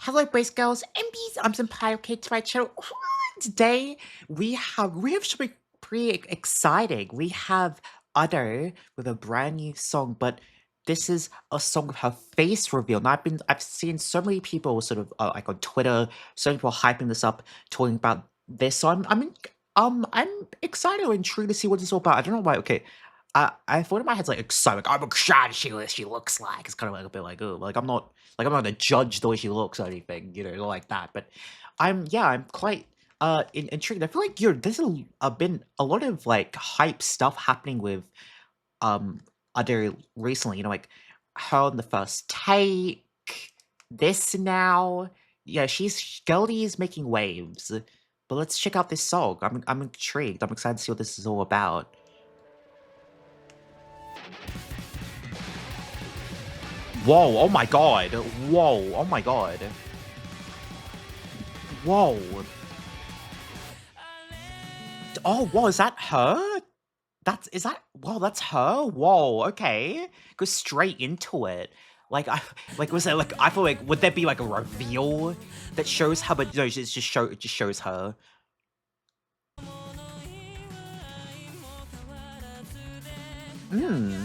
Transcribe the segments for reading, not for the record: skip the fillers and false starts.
Hello, boys, girls, and bees. I'm Senpai. Okay, to my channel. Today we have something pretty exciting. We have Udder with a brand new song, but this is a song with her face reveal. And I've seen so many people sort of like on Twitter, so many people hyping this up, talking about this. So I'm excited or intrigued to see what it's all about. I don't know why. Okay, I thought in my head like excited, like I'm excited she looks like. It's kind of like a bit like, oh, like I'm not gonna judge the way she looks or anything, like that. But I'm quite intrigued. I feel like there's been a lot of like hype stuff happening with other recently, like her on the first take, this now. Yeah, Goldie's making waves. But let's check out this song. I'm intrigued. I'm excited to see what this is all about. Whoa, oh my god. Whoa, oh my god. Whoa. Oh, whoa, is that her? Whoa, that's her? Whoa, okay. Go straight into it. Was there like, I feel like, would there be like a reveal that shows her, but no, it just shows her. Hmm.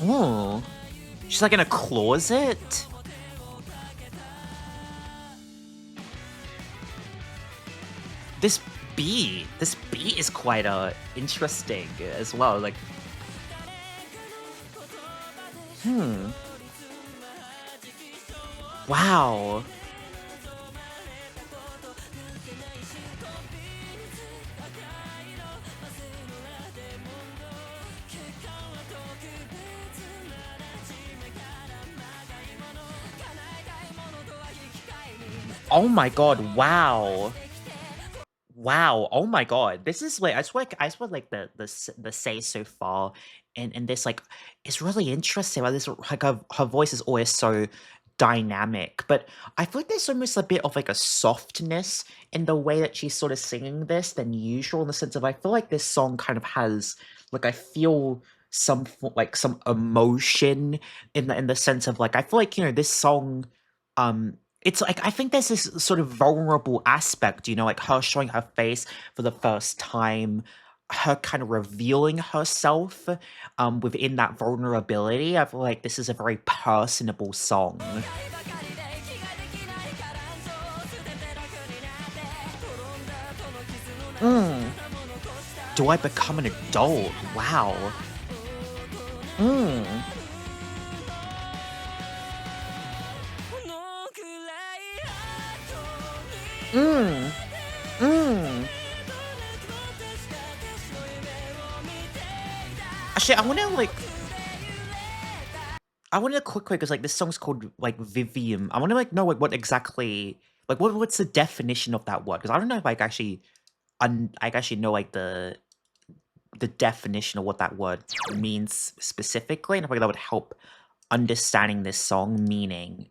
Oh. She's like in a closet? This beat is quite interesting as well. Like, wow. Oh my god, wow. Wow, oh my god. This is like I swear like the say so far and this like is really interesting. Like this like her voice is always so dynamic. But I feel like there's almost a bit of like a softness in the way that she's sort of singing this than usual, in the sense of I feel like this song kind of has like I feel like some emotion in the sense of like I feel like, this song it's like I think there's this sort of vulnerable aspect, like her showing her face for the first time, her kind of revealing herself within that vulnerability. I feel like this is a very personable song. Mm. Do I become an adult? Wow. Mm. Mm. Mm. Actually, I wanna quick because like this song's called like Vivium. I wanna like know like what exactly like what's the definition of that word? Because I don't know if I actually know like the definition of what that word means specifically, and I think that would help understanding this song meaning.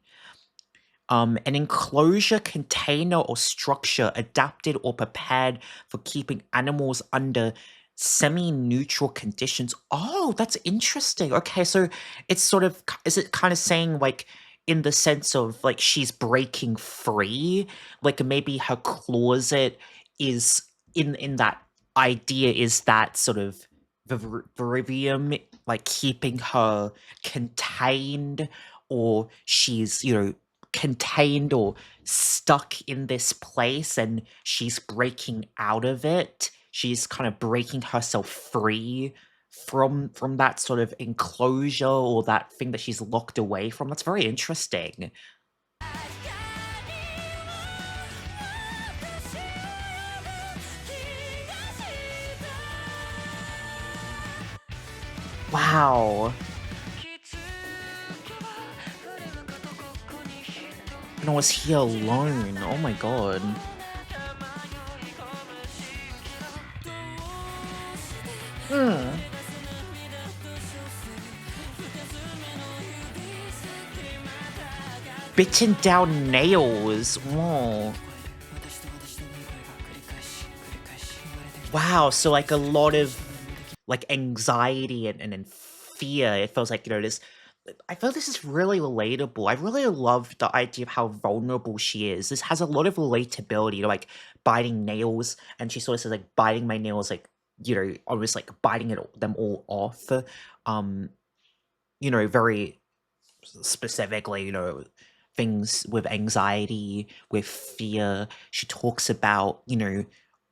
An enclosure, container, or structure adapted or prepared for keeping animals under semi-neutral conditions. Oh, that's interesting. Okay, so it's sort of is it kind of saying like in the sense of like she's breaking free, like maybe her closet is in that idea is that sort of Vivarium like keeping her contained, or she's contained or stuck in this place and she's breaking out of it. She's kind of breaking herself free from that sort of enclosure or that thing that she's locked away from. That's very interesting. Wow. And was he alone? Oh my god. Hmm. Bitten down nails. Whoa. Wow, so like a lot of like anxiety and fear. It feels like, this I feel this is really relatable. I really love the idea of how vulnerable she is. This has a lot of relatability to like biting nails, and she sort of says like biting my nails, like almost like biting them all off. Um, very specifically, things with anxiety, with fear. She talks about,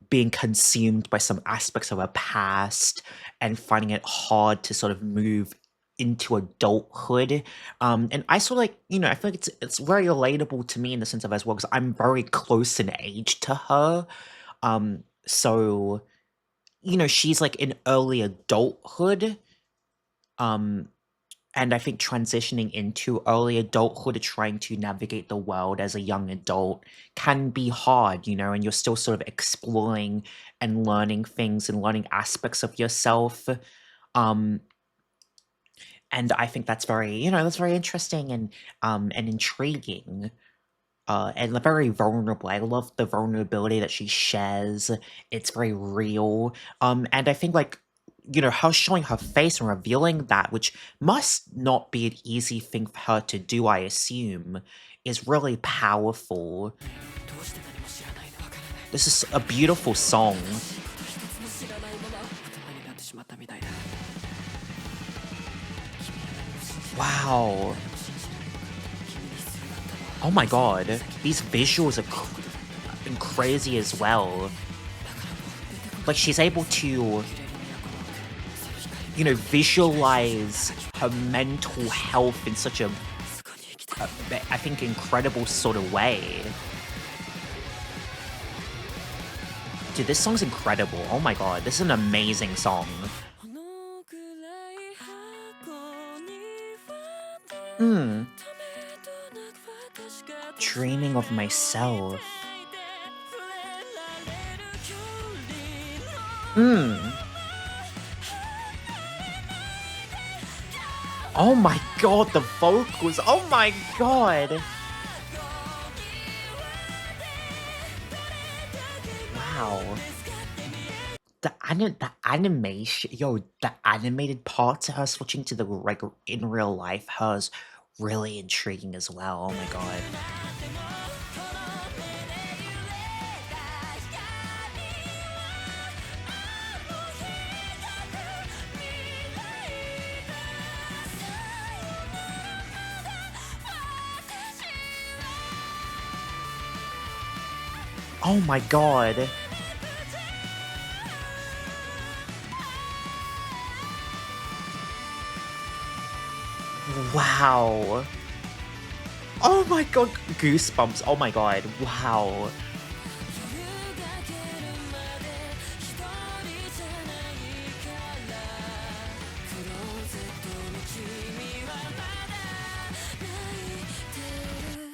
being consumed by some aspects of her past and finding it hard to sort of move into adulthood. And I sort of like, I feel like it's very relatable to me in the sense of as well, because I'm very close in age to her. So, she's like in early adulthood. Um, and I think transitioning into early adulthood, trying to navigate the world as a young adult can be hard, and you're still sort of exploring and learning things and learning aspects of yourself. Um, and I think that's very interesting and intriguing. And very vulnerable. I love the vulnerability that she shares. It's very real. And I think like, her showing her face and revealing that, which must not be an easy thing for her to do, I assume, is really powerful. This is a beautiful song. Wow. Oh my god. These visuals are crazy as well. Like, she's able to, visualize her mental health in such I think, incredible sort of way. Dude, this song's incredible. Oh my god, this is an amazing song. Dreaming of myself. Oh my god, the vocals. Oh my god. Wow. The animation, the animated parts of her switching to the like in real life, hers really intriguing as well. Oh my god. Oh my god. Wow. Oh my god, goosebumps. Oh my god. Wow.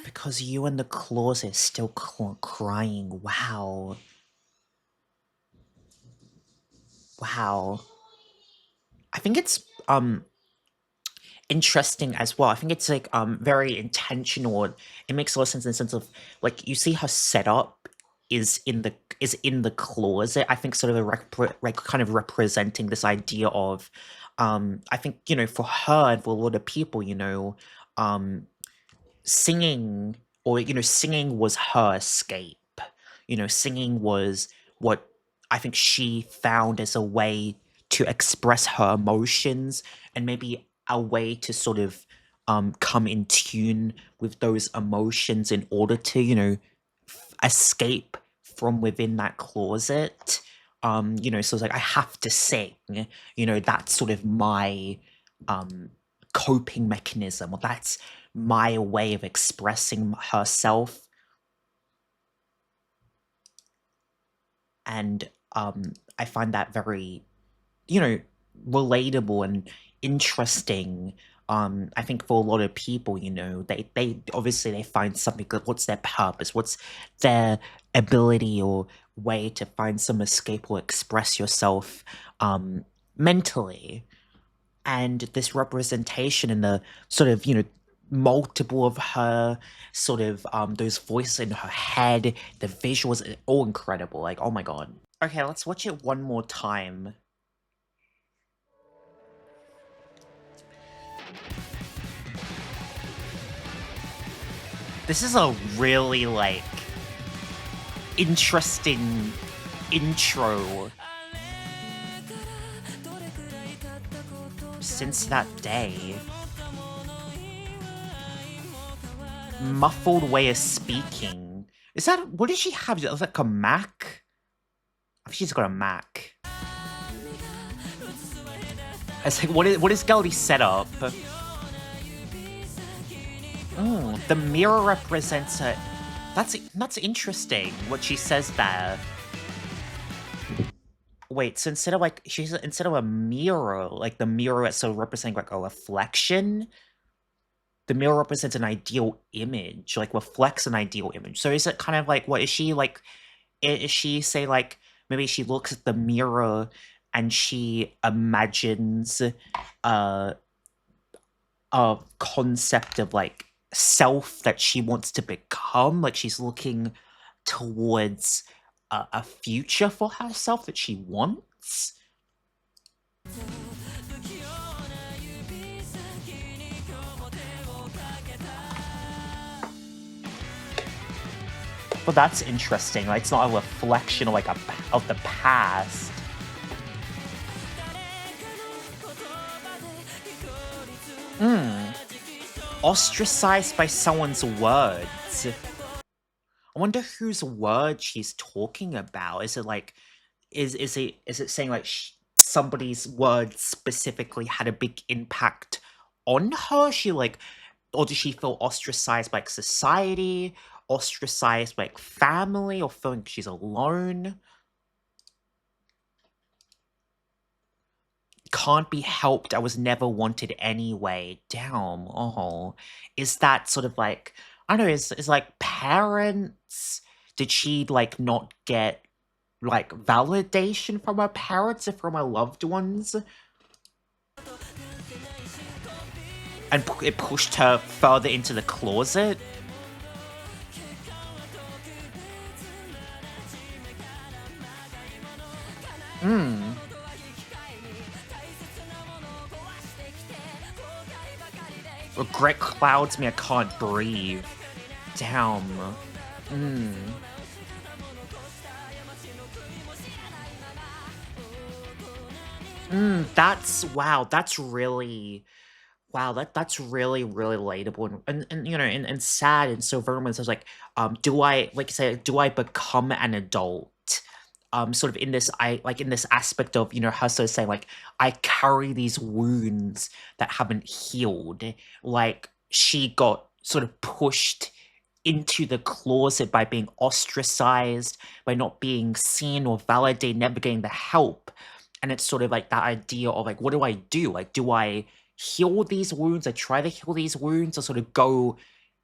Because you in the closet still crying. Wow. Wow. I think it's interesting as well. I think it's like very intentional. It makes a lot of sense in the sense of like you see her setup is in the closet. I think sort of like kind of representing this idea of I think for her and for a lot of people um singing or singing was her escape. Singing was what I think she found as a way to express her emotions and maybe a way to sort of come in tune with those emotions in order to escape from within that closet. So it's like I have to sing. That's sort of my coping mechanism, or that's my way of expressing herself. And I find that very, you know, relatable and interesting. I think for a lot of people, they obviously they find something good. What's their purpose? What's their ability or way to find some escape or express yourself mentally? And this representation in the sort of multiple of her sort of those voices in her head, the visuals are all incredible. Like, oh my god. Okay, let's watch it one more time. This is a really, like, interesting intro. Since that day. Muffled way of speaking. Is that, what does she have? Is that like a Mac? I think she's got a Mac. It's like, what is Galaxy set up? Oh, the mirror represents a... That's interesting, what she says there. Wait, so instead of like, instead of a mirror, like the mirror is so representing like a reflection, the mirror represents an ideal image, like reflects an ideal image. So is it kind of like, what is she like, is she say like, maybe she looks at the mirror and she imagines a concept of like self that she wants to become, like she's looking towards a future for herself that she wants? Well, that's interesting. Like, it's not a reflection of like of the past. Ostracized by someone's words. I wonder whose word she's talking about. Is it like, is it saying like somebody's words specifically had a big impact on her? She like, or does she feel ostracized by like, society, ostracized by like, family, or feeling she's alone? Can't be helped, I was never wanted anyway. Damn. Oh, is that sort of like, I don't know, is like parents, did she like not get like validation from her parents or from her loved ones, and it pushed her further into the closet? Regret clouds me, I can't breathe. Damn. That's, wow, that's really, wow, that's really, really relatable and you know, and sad, and so very much. I was like, do I, like you say, do I become an adult? Sort of in this, in this aspect of, you know, her sort of saying like, I carry these wounds that haven't healed. Like, she got sort of pushed into the closet by being ostracized, by not being seen or validated, never getting the help. And it's sort of like that idea of like, what do I do? Like, do I heal these wounds? I try to heal these wounds, or sort of go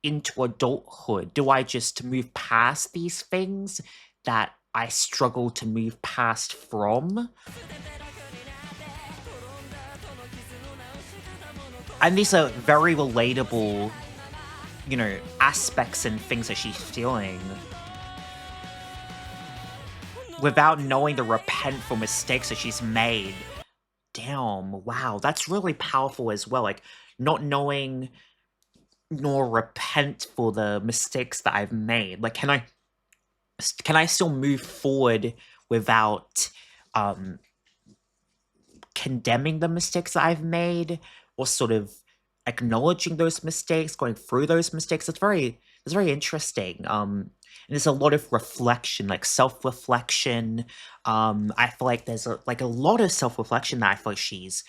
into adulthood? Do I just move past these things that I struggle to move past from? And these are very relatable, you know, aspects and things that she's feeling. Without knowing to repent for mistakes that she's made. Damn, wow, that's really powerful as well. Like, not knowing nor repent for the mistakes that I've made. Like, can I still move forward without condemning the mistakes that I've made, or sort of acknowledging those mistakes, going through those mistakes? It's very interesting. And there's a lot of reflection, like self-reflection. I feel like there's a lot of self-reflection that I feel like she's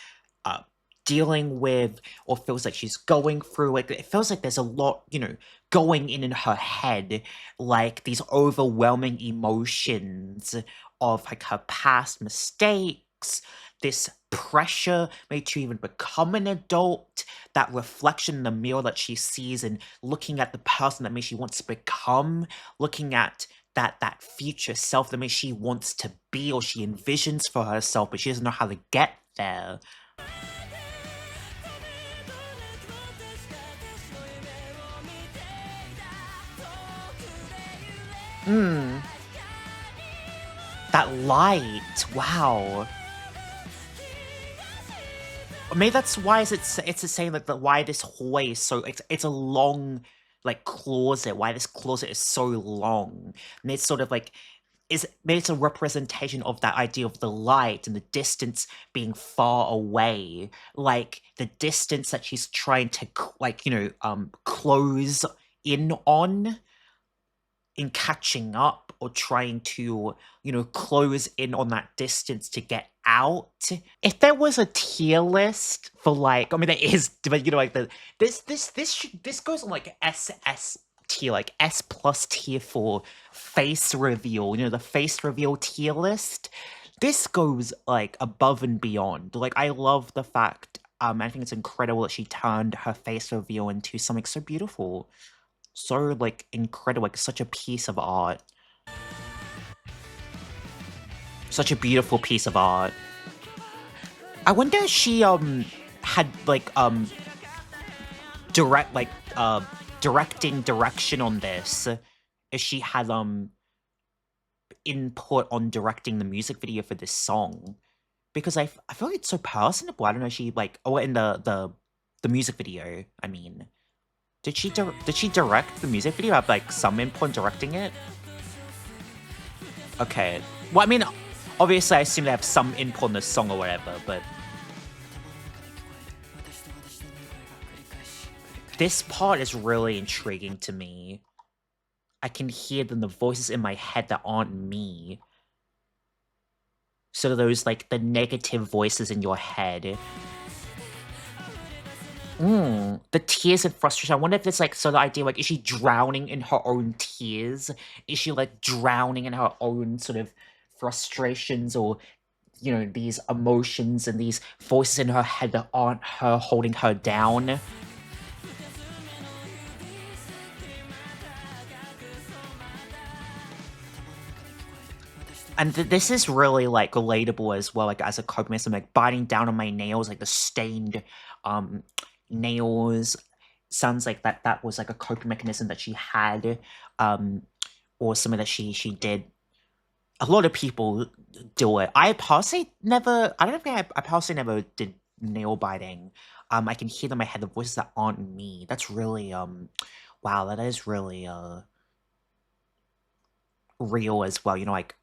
dealing with, or feels like she's going through. Like, it feels like there's a lot, you know, going in her head, like these overwhelming emotions of like her past mistakes, this pressure maybe to even become an adult, that reflection in the mirror that she sees, and looking at the person that maybe she wants to become, looking at that future self that maybe she wants to be, or she envisions for herself, but she doesn't know how to get there. That light, wow. Maybe that's why it's saying that why this hallway is so, it's a long like closet, why this closet is so long. And it's sort of like is maybe it's a representation of that idea of the light and the distance being far away, like the distance that she's trying to like, close in on in catching up or trying to, close in on that distance to get out. If there was a tier list for like, I mean, there is, but like this goes on like SS tier, like S plus tier for face reveal. The face reveal tier list. This goes like above and beyond. Like I love the fact. I think it's incredible that she turned her face reveal into something so beautiful. So, like, incredible, like, such a piece of art. Such a beautiful piece of art. I wonder if she, had, like, directing direction on this. If she had, input on directing the music video for this song. Because I feel like it's so personable. I don't know, she, like, in the music video, I mean. Did she direct the music video? Have like some input in directing it? Okay. Well, I mean, obviously, I assume they have some input on the song or whatever, but this part is really intriguing to me. I can hear the voices in my head that aren't me. So those like the negative voices in your head. The tears and frustration. I wonder if it's like, so the idea, like, is she drowning in her own tears? Is she like drowning in her own sort of frustrations or, these emotions and these voices in her head that aren't her holding her down? And this is really like relatable as well, like as a coping mechanism, like biting down on my nails, like the stained nails. Sounds like that was like a coping mechanism that she had, or something that she did. A lot of people do it. I personally never. I don't think I personally never did nail biting. I can hear them in my head, the voices that aren't me. That's really wow. That is really real as well. Like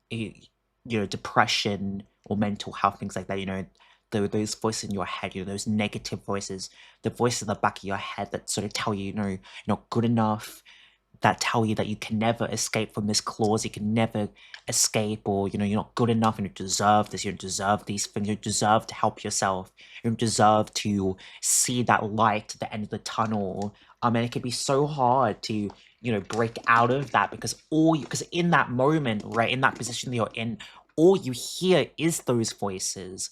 depression or mental health, things like that. Those voices in your head, those negative voices, the voices in the back of your head that sort of tell you, you're not good enough, that tell you that you can never escape from this clause, you can never escape, or, you're not good enough, and you deserve this, you don't deserve these things, you deserve to help yourself, you deserve to see that light at the end of the tunnel. And it can be so hard to, break out of that because in that moment, right, in that position that you're in, all you hear is those voices.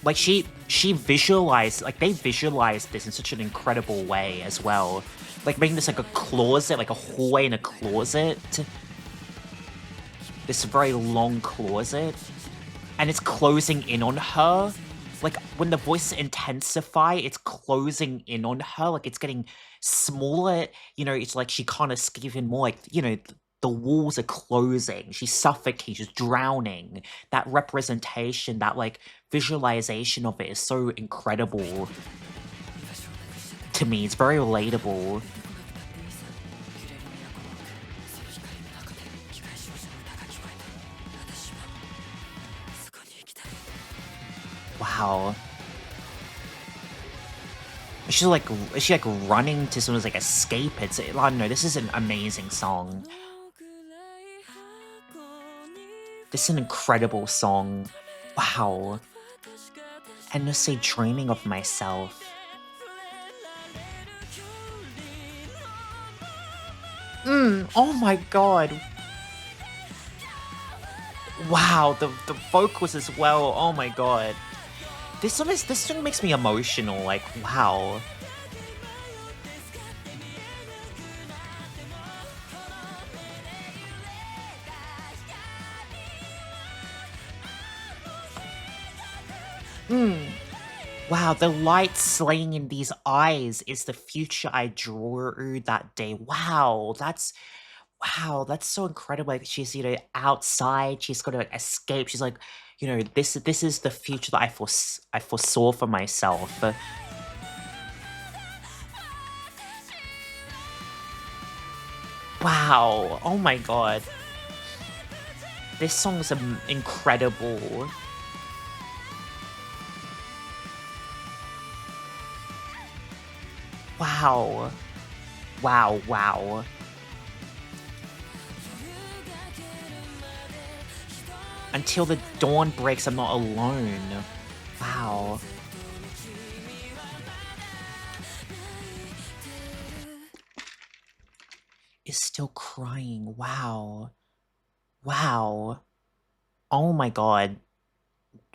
Like she visualized, like they visualized this in such an incredible way as well. Like making this like a closet, like a hallway in a closet. This very long closet. And it's closing in on her. Like when the voices intensify, it's closing in on her. Like it's getting smaller. It's like she can't escape even more. Like, the walls are closing. She's suffocating. She's drowning. That representation, that like visualization of it is so incredible to me. It's very relatable. Wow. Is she like running to someone's like escape? I don't know. This is an amazing song. This is an incredible song. Wow. Endlessly dreaming of myself. Oh my god. Wow, the vocals as well. Oh my god. This song makes me emotional, like, wow. Wow, the light slaying in these eyes is the future I drew that day. Wow, that's so incredible. Like she's, outside, she's got to escape. She's like, this is the future that I foresaw for myself. Wow. Oh my god. This song's incredible. Wow. Wow, wow. Until the dawn breaks, I'm not alone. Wow. Is still crying. Wow. Wow. Oh my god.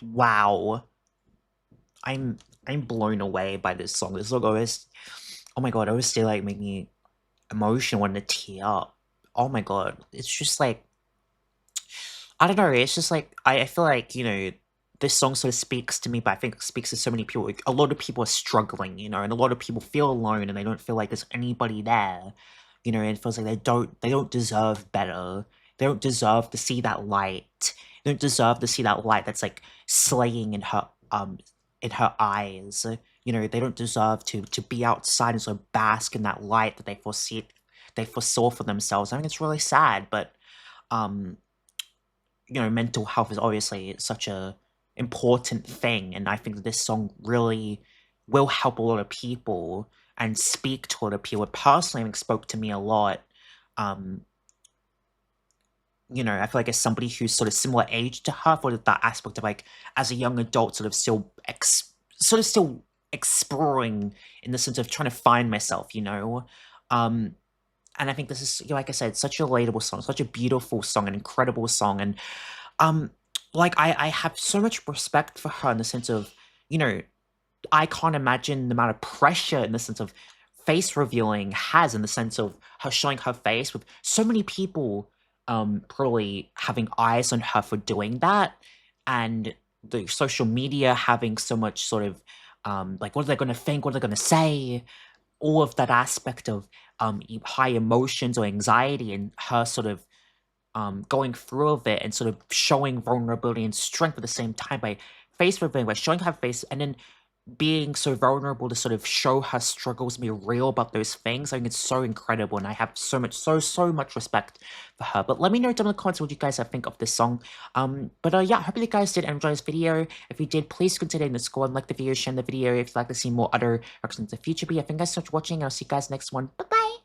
Wow. I'm I'm blown away by this song. This song always, oh my god, always still like make me emotional and to tear up. Oh my god. It's just like, I don't know, it's just like I feel like, this song sort of speaks to me, but I think it speaks to so many people. Like, a lot of people are struggling, and a lot of people feel alone and they don't feel like there's anybody there. And it feels like they don't deserve better. They don't deserve to see that light. They don't deserve to see that light that's like slaying in her eyes. They don't deserve to be outside and sort of bask in that light that they foresaw for themselves. I think it's really sad, but um mental health is obviously such a important thing, and I think that this song really will help a lot of people and speak to a lot of people. It personally, I think, spoke to me a lot. Um, I feel like as somebody who's sort of similar age to her, for that aspect of like as a young adult, sort of still exploring in the sense of trying to find myself. Um, and I think this is, like I said, such a relatable song, such a beautiful song, an incredible song, and um, like, I have so much respect for her in the sense of, you know, I can't imagine the amount of pressure in the sense of face revealing has in the sense of her showing her face with so many people probably having eyes on her for doing that, and the social media having so much sort of like, what are they going to think, what are they going to say, all of that aspect of high emotions or anxiety, and her sort of going through of it and sort of showing vulnerability and strength at the same time by face revealing, by showing her face, and then being so vulnerable to sort of show her struggles and be real about those things. I think it's so incredible, and I have so much respect for her. But let me know down in the comments what you guys think of this song. Yeah, I hope you guys did enjoy this video. If you did, please consider hitting the score and like the video, share the video if you'd like to see more other reactions in the future. But yeah, thank you guys so much for watching, and I'll see you guys next one. Bye bye.